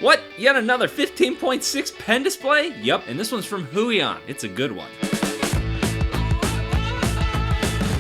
What? Yet another 15.6 pen display? Yup, and this one's from Huion. It's a good one.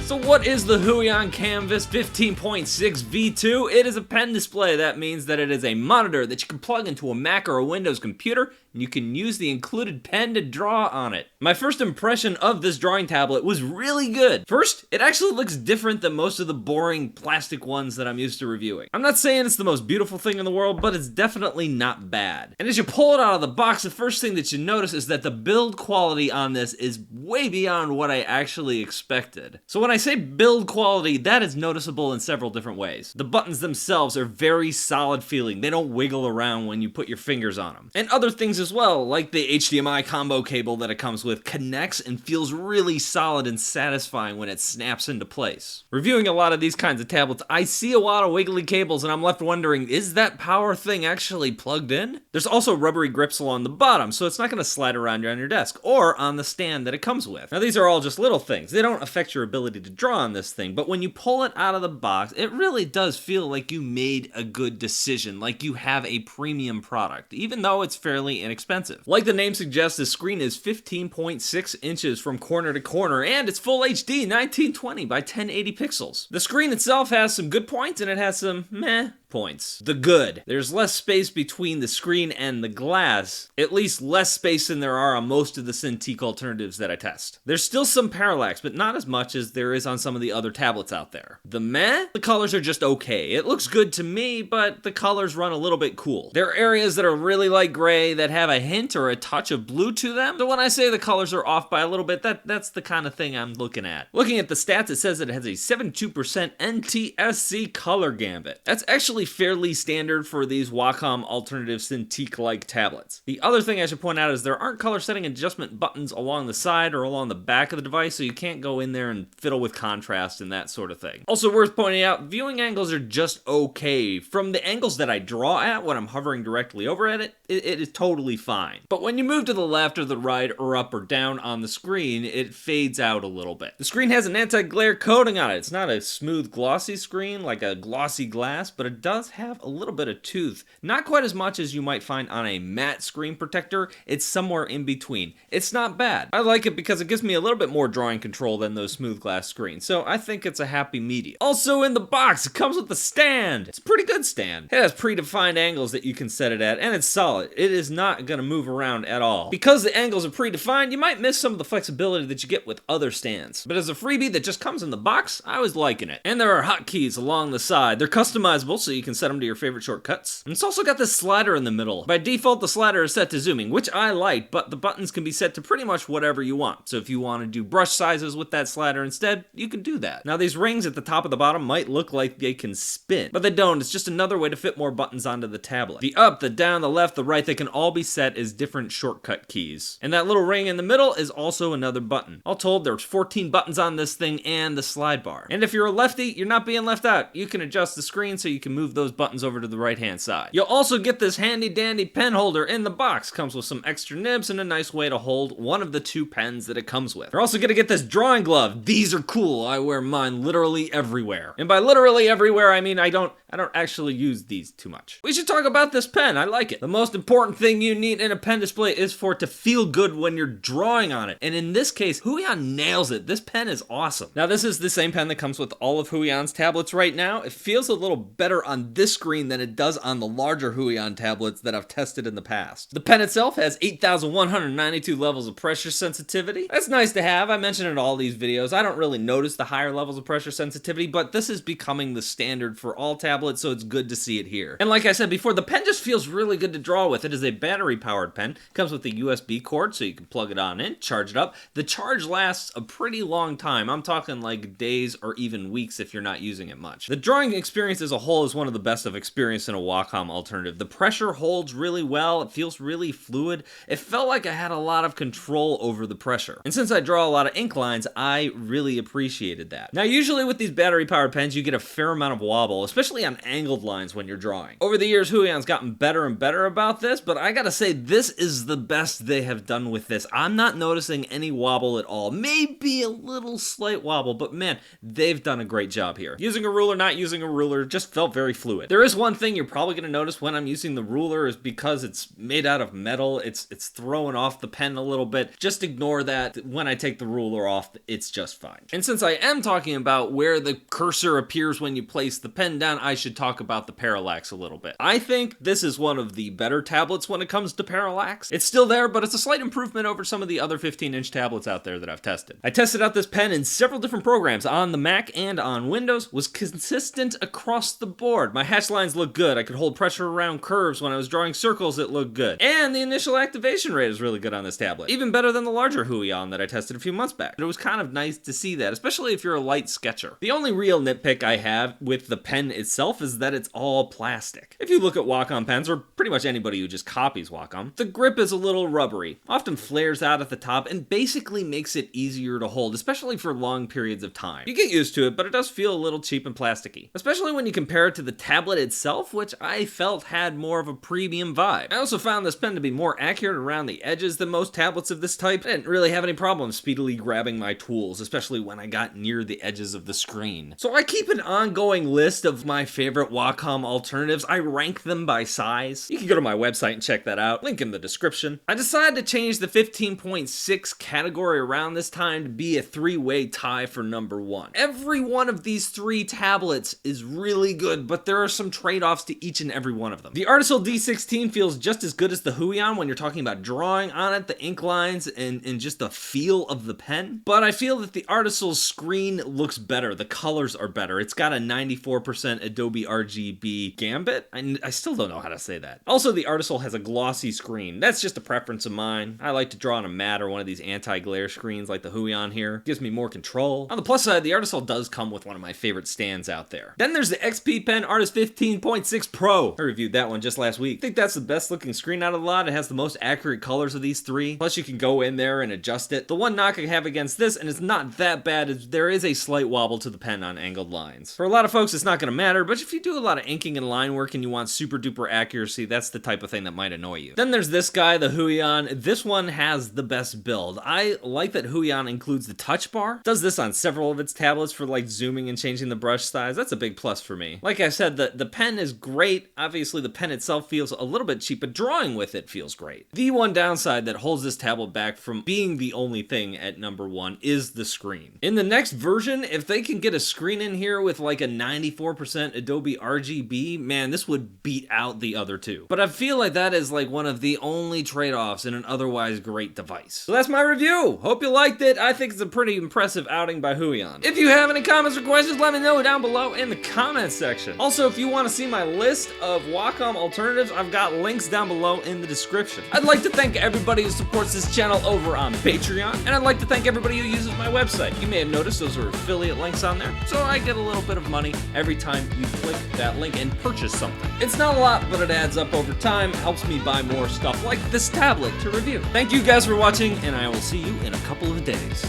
So what is the Huion Kamvas 15.6 V2? It is a pen display. That means that it is a monitor that you can plug into a Mac or a Windows computer, and you can use the included pen to draw on it. My first impression of this drawing tablet was really good. First, it actually looks different than most of the boring plastic ones that I'm used to reviewing. I'm not saying it's the most beautiful thing in the world, but it's definitely not bad. And as you pull it out of the box, the first thing that you notice is that the build quality on this is way beyond what I actually expected. So when I say build quality, that is noticeable in several different ways. The buttons themselves are very solid feeling. They don't wiggle around when you put your fingers on them. And other things as well, like the HDMI combo cable that it comes with, connects and feels really solid and satisfying when it snaps into place. Reviewing a lot of these kinds of tablets, I see a lot of wiggly cables and I'm left wondering, is that power thing actually plugged in? There's also rubbery grips along the bottom, so it's not going to slide around on your desk or on the stand that it comes with. Now these are all just little things. They don't affect your ability to draw on this thing, but when you pull it out of the box, it really does feel like you made a good decision, like you have a premium product, even though it's fairly inexpensive. Like the name suggests, the screen is 15.6 inches from corner to corner, and it's full HD 1920 by 1080 pixels. The screen itself has some good points, and it has some meh points. The good. There's less space between the screen and the glass, at least less space than there are on most of the Cintiq alternatives that I test. There's still some parallax, but not as much as there is on some of the other tablets out there. The meh? The colors are just okay. It looks good to me, but the colors run a little bit cool. There are areas that are really light gray that have a hint or a touch of blue to them, so when I say the colors are off by a little bit, that's the kind of thing I'm looking at. Looking at the stats, it says that it has a 72% NTSC color gambit. That's actually fairly standard for these Wacom alternative Cintiq-like tablets. The other thing I should point out is there aren't color setting adjustment buttons along the side or along the back of the device, so you can't go in there and fiddle with contrast and that sort of thing. Also worth pointing out, viewing angles are just okay. From the angles that I draw at when I'm hovering directly over at it, it is totally fine. But when you move to the left or the right or up or down on the screen, it fades out a little bit. The screen has an anti-glare coating on it. It's not a smooth glossy screen like a glossy glass, but it does have a little bit of tooth. Not quite as much as you might find on a matte screen protector. It's somewhere in between. It's not bad. I like it because it gives me a little bit more drawing control than those smooth glass screens, so I think it's a happy medium. Also in the box, it comes with a stand. It's a pretty good stand. It has predefined angles that you can set it at, and it's solid. It is not going to move around at all. Because the angles are predefined, you might miss some of the flexibility that you get with other stands. But as a freebie that just comes in the box, I was liking it. And there are hotkeys along the side. They're customizable, so you can set them to your favorite shortcuts. And it's also got this slider in the middle. By default, the slider is set to zooming, which I like, but the buttons can be set to pretty much whatever you want. So if you want to do brush sizes with that slider instead, you can do that. Now these rings at the top of the bottom might look like they can spin, but they don't. It's just another way to fit more buttons onto the tablet. The up, the down, the left, the right, they can all be set as different shortcut keys. And that little ring in the middle is also another button. All told, there's 14 buttons on this thing and the slide bar. And if you're a lefty, you're not being left out. You can adjust the screen so you can move those buttons over to the right-hand side. You'll also get this handy-dandy pen holder in the box. Comes with some extra nibs and a nice way to hold one of the two pens that it comes with. You're also gonna get this drawing glove. These are cool. I wear mine literally everywhere. And by literally everywhere, I mean I don't actually use these too much. We should talk about this pen. I like it. The most important thing you need in a pen display is for it to feel good when you're drawing on it. And in this case, Huion nails it. This pen is awesome. Now this is the same pen that comes with all of Huion's tablets right now. It feels a little better on this screen than it does on the larger Huion tablets that I've tested in the past. The pen itself has 8,192 levels of pressure sensitivity. That's nice to have. I mentioned in all these videos, I don't really notice the higher levels of pressure sensitivity, but this is becoming the standard for all tablets, so it's good to see it here. And like I said before, the pen just feels really good to draw with. It is a battery-powered pen. Comes with a USB cord, so you can plug it on in, charge it up. The charge lasts a pretty long time. I'm talking like days or even weeks if you're not using it much. The drawing experience as a whole is one of the best I've experienced in a Wacom alternative. The pressure holds really well. It feels really fluid. It felt like I had a lot of control over the pressure. And since I draw a lot of ink lines, I really appreciated that. Now, usually with these battery-powered pens, you get a fair amount of wobble, especially on angled lines when you're drawing. Over the years, Huion's gotten better and better about this, but I gotta say, this is the best they have done with this. I'm not noticing any wobble at all. Maybe a little slight wobble, but man, they've done a great job here. Using a ruler, not using a ruler, just felt very fluid. There is one thing you're probably going to notice when I'm using the ruler is because it's made out of metal, it's throwing off the pen a little bit. Just ignore that. When I take the ruler off, it's just fine. And since I am talking about where the cursor appears when you place the pen down, I should talk about the Parallax a little bit. I think this is one of the better tablets when it comes to Parallax. It's still there, but it's a slight improvement over some of the other 15-inch tablets out there that I've tested. I tested out this pen in several different programs on the Mac and on Windows, was consistent across the board. My hatch lines look good. I could hold pressure around curves. When I was drawing circles, it looked good. And the initial activation rate is really good on this tablet. Even better than the larger Huion that I tested a few months back. It was kind of nice to see that, especially if you're a light sketcher. The only real nitpick I have with the pen itself is that it's all plastic. If you look at Wacom pens, or pretty much anybody who just copies Wacom, the grip is a little rubbery, often flares out at the top, and basically makes it easier to hold, especially for long periods of time. You get used to it, but it does feel a little cheap and plasticky, especially when you compare it to the tablet itself, which I felt had more of a premium vibe. I also found this pen to be more accurate around the edges than most tablets of this type. I didn't really have any problem speedily grabbing my tools, especially when I got near the edges of the screen. So I keep an ongoing list of my favorite Wacom alternatives. I rank them by size. You can go to my website and check that out. Link in the description. I decided to change the 15.6 category around this time to be a three-way tie for number one. Every one of these three tablets is really good, but there are some trade-offs to each and every one of them. The Artisil D16 feels just as good as the Huion when you're talking about drawing on it, the ink lines, and just the feel of the pen. But I feel that the Artisil's screen looks better. The colors are better. It's got a 94% Adobe RGB gambit. I still don't know how to say that. Also, the Artisil has a glossy screen. That's just a preference of mine. I like to draw on a matte or one of these anti-glare screens like the Huion here. It gives me more control. On the plus side, the Artisil does come with one of my favorite stands out there. Then there's the XP Pen Artist 15.6 Pro. I reviewed that one just last week. I think that's the best looking screen out of the lot. It has the most accurate colors of these three. Plus you can go in there and adjust it. The one knock I have against this, and it's not that bad, is there is a slight wobble to the pen on angled lines. For a lot of folks, it's not going to matter, but if you do a lot of inking and line work and you want super duper accuracy, that's the type of thing that might annoy you. Then there's this guy, the Huion. This one has the best build. I like that Huion includes the touch bar. Does this on several of its tablets for like zooming and changing the brush size. That's a big plus for me. Like I said, the pen is great. Obviously the pen itself feels a little bit cheap, but drawing with it feels great. The one downside that holds this tablet back from being the only thing at number one is the screen. In the next version, if they can get a screen in here with like a 94% Adobe RGB, man, this would beat out the other two. But I feel like that is like one of the only trade-offs in an otherwise great device. So that's my review. Hope you liked it. I think it's a pretty impressive outing by Huion. If you have any comments or questions, let me know down below in the comments section. Also, if you want to see my list of Wacom alternatives, I've got links down below in the description. I'd like to thank everybody who supports this channel over on Patreon, and I'd like to thank everybody who uses my website. You may have noticed those are affiliate links on there, so I get a little bit of money every time you click that link and purchase something. It's not a lot, but it adds up over time, helps me buy more stuff like this tablet to review. Thank you guys for watching, and I will see you in a couple of days.